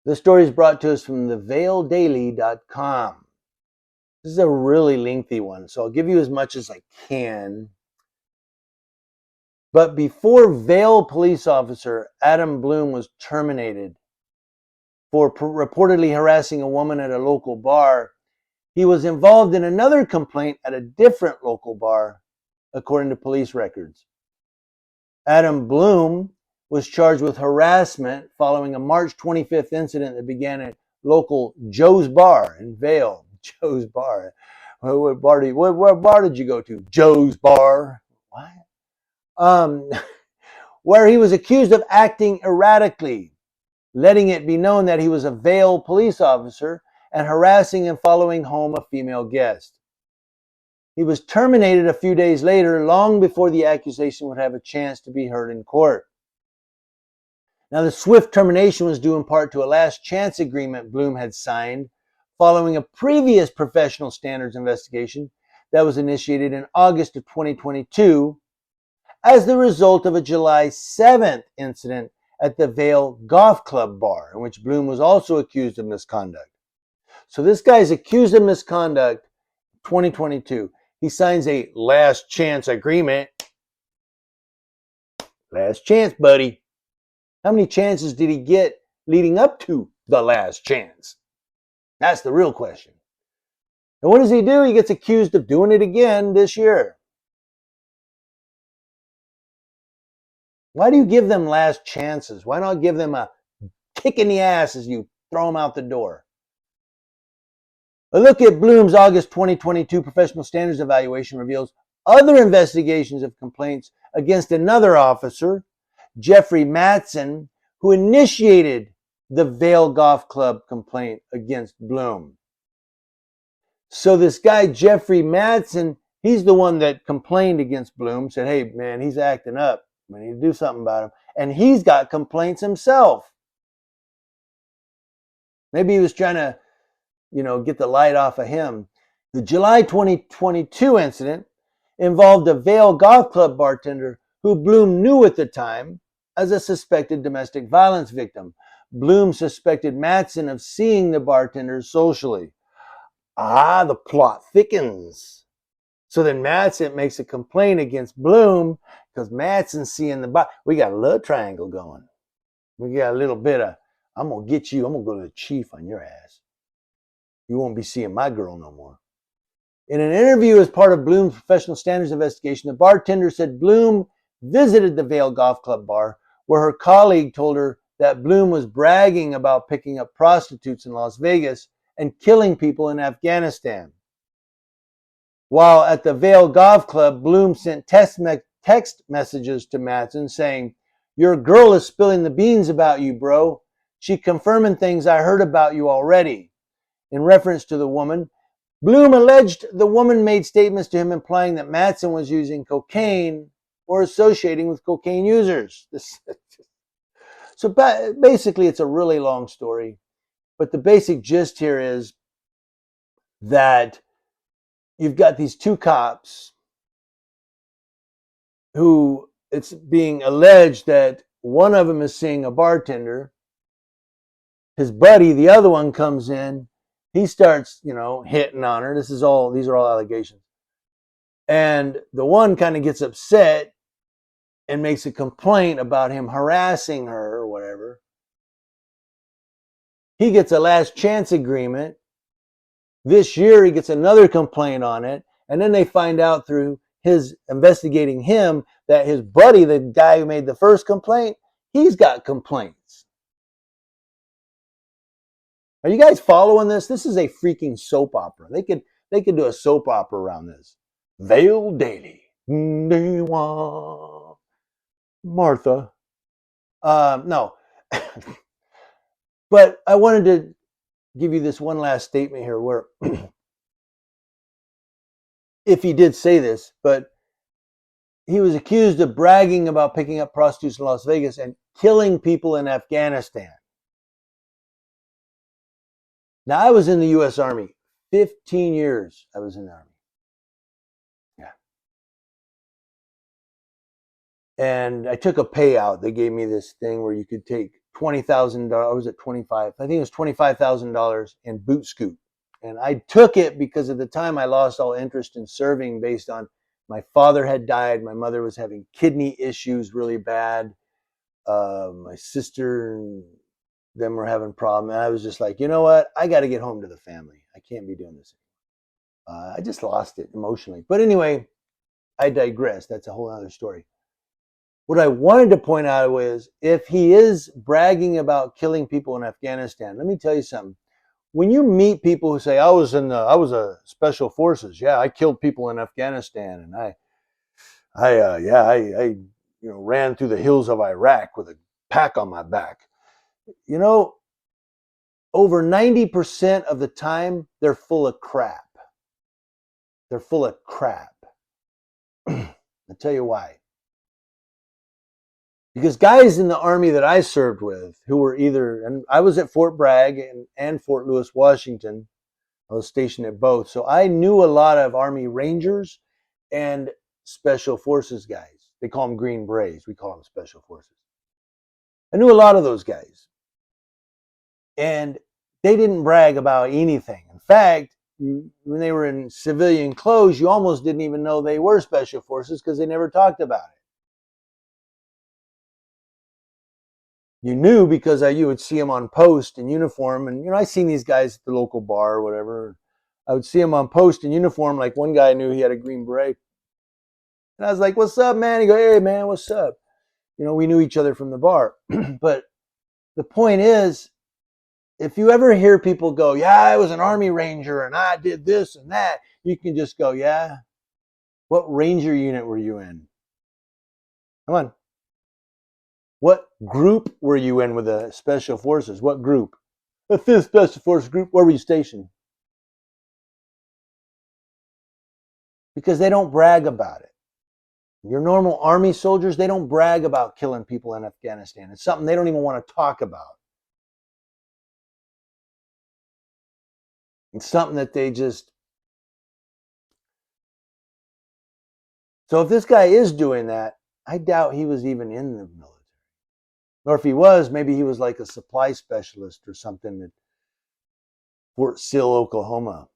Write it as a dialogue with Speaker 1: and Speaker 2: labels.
Speaker 1: The story is brought to us from thevaledaily.com. This is a really lengthy one, so I'll give you as much as I can. But before Vail police officer Adam Bloom was terminated for reportedly harassing a woman at a local bar, he was involved in another complaint at a different local bar, according to police records. Adam Bloom was charged with harassment following a March 25th incident that began at local Joe's Bar in Vail. Joe's Bar. What bar did you go to? Joe's Bar. What? Where he was accused of acting erratically, letting it be known that he was a Vail police officer and harassing and following home a female guest. He was terminated a few days later, long before the accusation would have a chance to be heard in court. Now, the swift termination was due in part to a last chance agreement Bloom had signed following a previous professional standards investigation that was initiated in August of 2022 as the result of a July 7th incident at the Vail Golf Club bar, in which Bloom was also accused of misconduct. So this guy's accused of misconduct in 2022. He signs a last chance agreement. Last chance, buddy. How many chances did he get leading up to the last chance? That's the real question. And what does he do? He gets accused of doing it again this year. Why do you give them last chances? Why not give them a kick in the ass as you throw them out the door? A look at Bloom's August 2022 professional standards evaluation reveals other investigations of complaints against another officer, Jeffrey Matson, who initiated the Vail Golf Club complaint against Bloom. So this guy, Jeffrey Matson, he's the one that complained against Bloom, said, hey, man, he's acting up. We need to do something about him. And he's got complaints himself. Maybe he was trying to, get the light off of him. The July 2022 incident involved a Vail Golf Club bartender who Bloom knew at the time as a suspected domestic violence victim. Bloom suspected Matson of seeing the bartender socially. The plot thickens. So then Matson makes a complaint against Bloom because Matson's seeing the bar. We got a love triangle going. We got a little bit of, I'm going to get you. I'm going to go to the chief on your ass. You won't be seeing my girl no more. In an interview as part of Bloom's professional standards investigation, the bartender said Bloom visited the Vail Golf Club bar where her colleague told her that Bloom was bragging about picking up prostitutes in Las Vegas and killing people in Afghanistan. While at the Vail Golf Club, Bloom sent text messages to Matson saying, your girl is spilling the beans about you, bro. She confirming things I heard about you already. In reference to the woman, Bloom alleged the woman made statements to him implying that Matson was using cocaine or associating with cocaine users. So basically, it's a really long story. But the basic gist here is that you've got these two cops who it's being alleged that one of them is seeing a bartender. His buddy, the other one, comes in. He starts, hitting on her. These are all allegations. And the one kind of gets upset and makes a complaint about him harassing her or whatever. He gets a last chance agreement. This year, he gets another complaint on it. And then they find out through his investigating him that his buddy, the guy who made the first complaint, he's got complaints. Are you guys following this? This is a freaking soap opera. They could do a soap opera around this. Vail Daily. Martha. No. But I wanted to give you this one last statement here where if he did say this, but he was accused of bragging about picking up prostitutes in Las Vegas and killing people in Afghanistan. Now, I was in the U.S. Army. 15 years I was in the Army. Yeah. And I took a payout. They gave me this thing where you could take $20,000. Was it 25? I think it was $25,000 in Boot Scoot. And I took it because at the time I lost all interest in serving based on my father had died. My mother was having kidney issues really bad. My sister and them were having problems. And I was just like, you know what? I got to get home to the family. I can't be doing this anymore. I just lost it emotionally. But anyway, I digress. That's a whole other story. What I wanted to point out was if he is bragging about killing people in Afghanistan, let me tell you something. When you meet people who say, I was a special forces. Yeah, I killed people in Afghanistan, and I ran through the hills of Iraq with a pack on my back. You know, over 90% of the time, they're full of crap. They're full of crap. I'll tell you why. Because guys in the Army that I served with who were and I was at Fort Bragg and Fort Lewis, Washington. I was stationed at both. So I knew a lot of Army Rangers and Special Forces guys. They call them Green Berets. We call them Special Forces. I knew a lot of those guys. And they didn't brag about anything. In fact, when they were in civilian clothes, you almost didn't even know they were Special Forces because they never talked about it. You knew because you would see them on post in uniform. And, I seen these guys at the local bar or whatever. I would see them on post in uniform. Like one guy knew he had a Green Beret. And I was like, what's up, man? He go, hey, man, what's up? We knew each other from the bar. But the point is, if you ever hear people go, yeah, I was an Army Ranger and I did this and that, you can just go, yeah. What Ranger unit were you in? Come on. What group were you in with the Special Forces? What group? The 5th Special Forces Group. Where were you stationed? Because they don't brag about it. Your normal Army soldiers, they don't brag about killing people in Afghanistan. It's something they don't even want to talk about. It's something that they just... So if this guy is doing that, I doubt he was even in the military. Or if he was, maybe he was like a supply specialist or something at Fort Sill, Oklahoma.